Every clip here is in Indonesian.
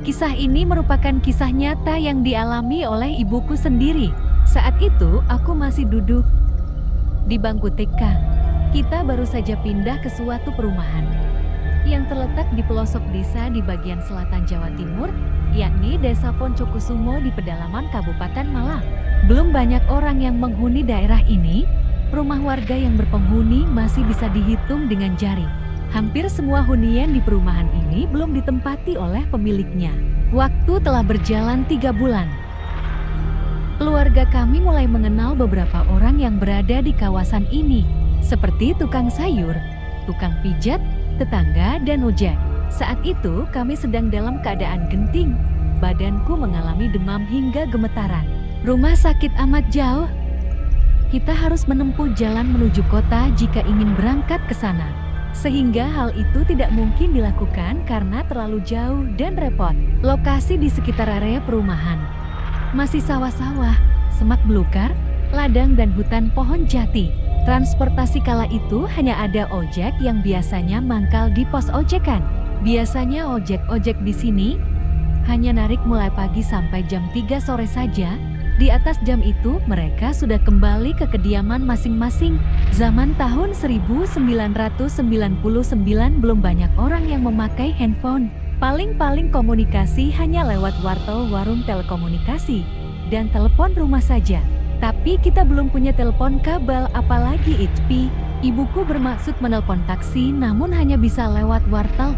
Kisah ini merupakan kisah nyata yang dialami oleh ibuku sendiri. Saat itu, aku masih duduk di bangku TK. Kita baru saja pindah ke suatu perumahan yang terletak di pelosok desa di bagian selatan Jawa Timur, yakni Desa Poncokusumo di pedalaman Kabupaten Malang. Belum banyak orang yang menghuni daerah ini, rumah warga yang berpenghuni masih bisa dihitung dengan jari. Hampir semua hunian di perumahan ini belum ditempati oleh pemiliknya. Waktu telah berjalan 3 bulan. Keluarga kami mulai mengenal beberapa orang yang berada di kawasan ini, seperti tukang sayur, tukang pijat, tetangga, dan ojek. Saat itu kami sedang dalam keadaan genting. Badanku mengalami demam hingga gemetaran. Rumah sakit amat jauh. Kita harus menempuh jalan menuju kota jika ingin berangkat ke sana. Sehingga hal itu tidak mungkin dilakukan karena terlalu jauh dan repot. Lokasi di sekitar area perumahan masih sawah-sawah, semak belukar, ladang dan hutan pohon jati. Transportasi kala itu hanya ada ojek yang biasanya mangkal di pos ojekan. Biasanya ojek-ojek di sini hanya narik mulai pagi sampai jam 3 sore saja. Di atas jam itu mereka sudah kembali ke kediaman masing-masing. Zaman tahun 1999 belum banyak orang yang memakai handphone. Paling-paling komunikasi hanya lewat wartel warung telekomunikasi dan telepon rumah saja. Tapi kita belum punya telepon kabel apalagi HP. Ibuku bermaksud menelpon taksi namun hanya bisa lewat wartel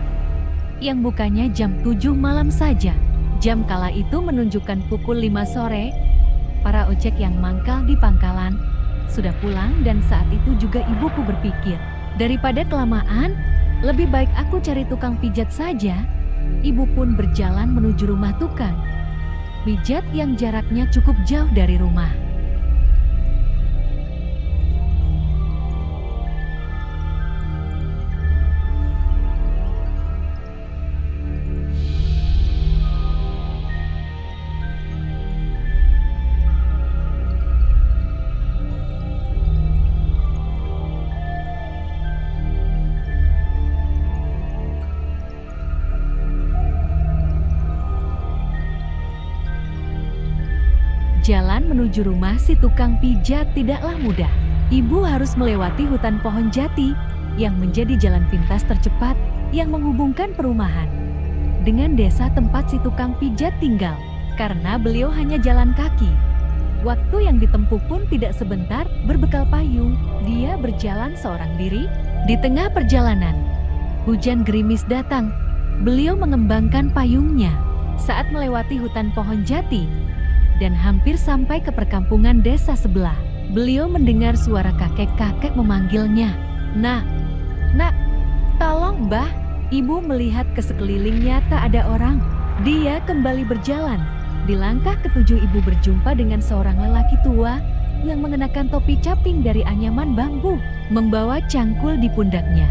yang bukanya jam 7 malam saja. Jam kala itu menunjukkan pukul 5 sore. Para ojek yang mangkal di pangkalan sudah pulang dan saat itu juga ibuku berpikir, daripada kelamaan, lebih baik aku cari tukang pijat saja. Ibu pun berjalan menuju rumah tukang pijat yang jaraknya cukup jauh dari rumah. Jalan menuju rumah si tukang pijat tidaklah mudah. Ibu harus melewati hutan pohon jati yang menjadi jalan pintas tercepat yang menghubungkan perumahan dengan desa tempat si tukang pijat tinggal. Karena beliau hanya jalan kaki, waktu yang ditempuh pun tidak sebentar. Berbekal payung, dia berjalan seorang diri. Di tengah perjalanan, hujan gerimis datang. Beliau mengembangkan payungnya saat melewati hutan pohon jati dan hampir sampai ke perkampungan desa sebelah. Beliau mendengar suara kakek-kakek memanggilnya. Nak, tolong Mbah. Ibu melihat ke sekelilingnya tak ada orang. Dia kembali berjalan. Di langkah ketujuh ibu berjumpa dengan seorang lelaki tua yang mengenakan topi caping dari anyaman bambu, membawa cangkul di pundaknya.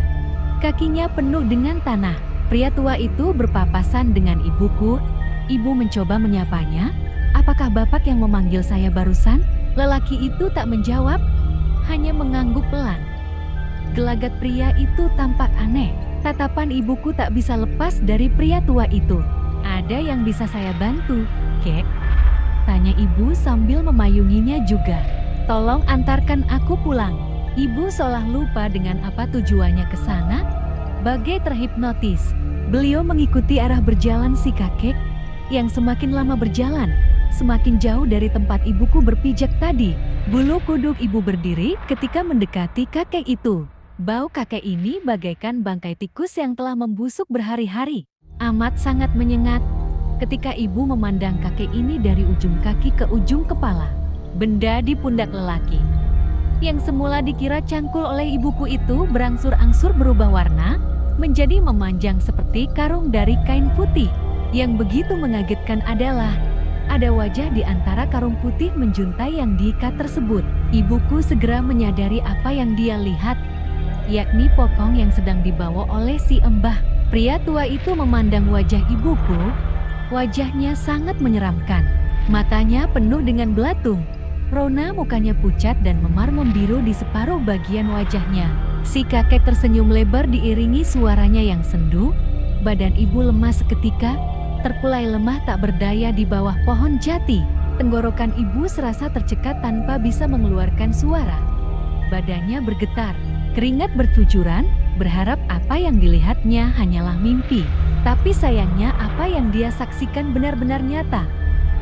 Kakinya penuh dengan tanah. Pria tua itu berpapasan dengan ibuku. Ibu mencoba menyapanya. Apakah Bapak yang memanggil saya barusan? Lelaki itu tak menjawab, hanya mengangguk pelan. Gelagat pria itu tampak aneh. Tatapan ibuku tak bisa lepas dari pria tua itu. Ada yang bisa saya bantu, Kek? Tanya ibu sambil memayunginya juga. Tolong antarkan aku pulang. Ibu seolah lupa dengan apa tujuannya ke sana. Bagai terhipnotis, beliau mengikuti arah berjalan si kakek yang semakin lama berjalan, semakin jauh dari tempat ibuku berpijak tadi. Bulu kuduk ibu berdiri ketika mendekati kakek itu. Bau kakek ini bagaikan bangkai tikus yang telah membusuk berhari-hari. Amat sangat menyengat ketika ibu memandang kakek ini dari ujung kaki ke ujung kepala. Benda di pundak lelaki yang semula dikira cangkul oleh ibuku itu berangsur-angsur berubah warna menjadi memanjang seperti karung dari kain putih. Yang begitu mengagetkan adalah ada wajah di antara karung putih menjuntai yang diikat tersebut. Ibuku segera menyadari apa yang dia lihat, yakni pokong yang sedang dibawa oleh si Embah. Pria tua itu memandang wajah ibuku. Wajahnya sangat menyeramkan. Matanya penuh dengan belatung. Rona mukanya pucat dan memar membiru di separuh bagian wajahnya. Si kakek tersenyum lebar diiringi suaranya yang sendu. Badan ibu lemas seketika. terkulai lemah tak berdaya di bawah pohon jati. Tenggorokan ibu serasa tercekat tanpa bisa mengeluarkan suara. Badannya bergetar, keringat bercucuran, berharap apa yang dilihatnya hanyalah mimpi. Tapi sayangnya apa yang dia saksikan benar-benar nyata.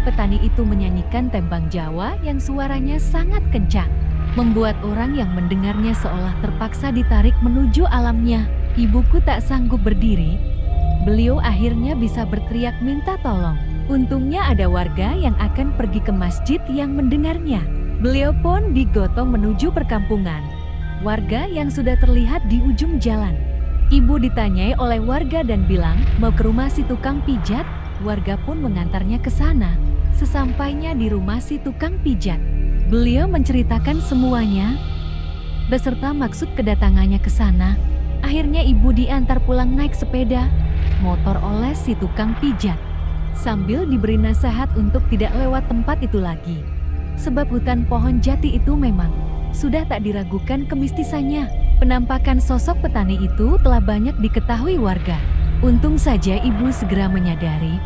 Petani itu menyanyikan tembang Jawa yang suaranya sangat kencang, membuat orang yang mendengarnya seolah terpaksa ditarik menuju alamnya. Ibuku tak sanggup berdiri. Beliau akhirnya bisa berteriak minta tolong. Untungnya ada warga yang akan pergi ke masjid yang mendengarnya. Beliau pun digotong menuju perkampungan warga yang sudah terlihat di ujung jalan. Ibu ditanyai oleh warga dan bilang mau ke rumah si tukang pijat. Warga pun mengantarnya ke sana. Sesampainya di rumah si tukang pijat, beliau menceritakan semuanya beserta maksud kedatangannya ke sana. Akhirnya ibu diantar pulang naik sepeda motor oleh si tukang pijat, sambil diberi nasihat untuk tidak lewat tempat itu lagi. Sebab hutan pohon jati itu memang sudah tak diragukan kemistisannya. Penampakan sosok petani itu telah banyak diketahui warga. Untung saja ibu segera menyadari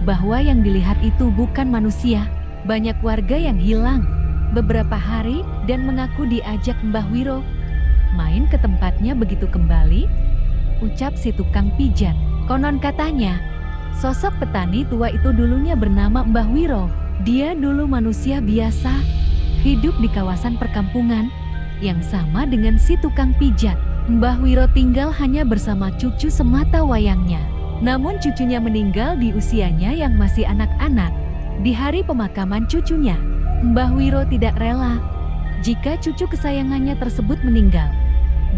bahwa yang dilihat itu bukan manusia. Banyak warga yang hilang beberapa hari dan mengaku diajak Mbah Wiro main ke tempatnya. Begitu kembali, ucap si tukang pijat, konon katanya sosok petani tua itu dulunya bernama Mbah Wiro. Dia dulu manusia biasa, hidup di kawasan perkampungan yang sama dengan si tukang pijat. Mbah Wiro tinggal hanya bersama cucu semata wayangnya. Namun cucunya meninggal di usianya yang masih anak-anak. Di hari pemakaman cucunya, Mbah Wiro tidak rela jika cucu kesayangannya tersebut meninggal.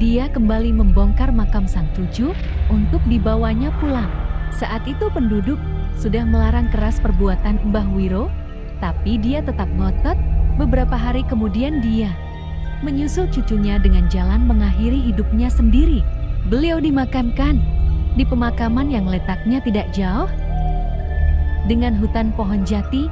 Dia kembali membongkar makam sang cucu untuk dibawanya pulang. Saat itu penduduk sudah melarang keras perbuatan Mbah Wiro, tapi dia tetap ngotot. Beberapa hari kemudian dia menyusul cucunya dengan jalan mengakhiri hidupnya sendiri. Beliau dimakamkan di pemakaman yang letaknya tidak jauh dengan hutan pohon jati.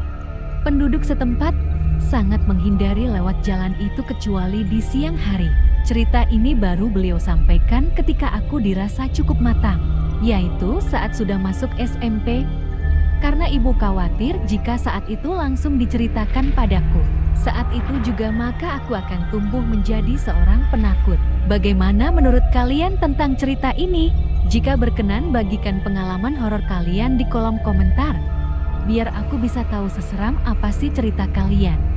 Penduduk setempat sangat menghindari lewat jalan itu kecuali di siang hari. Cerita ini baru beliau sampaikan ketika aku dirasa cukup matang, yaitu saat sudah masuk SMP. Karena ibu khawatir jika saat itu langsung diceritakan padaku saat itu juga, maka aku akan tumbuh menjadi seorang penakut. Bagaimana menurut kalian tentang cerita ini? Jika berkenan, bagikan pengalaman horor kalian di kolom komentar, biar aku bisa tahu seseram apa sih cerita kalian.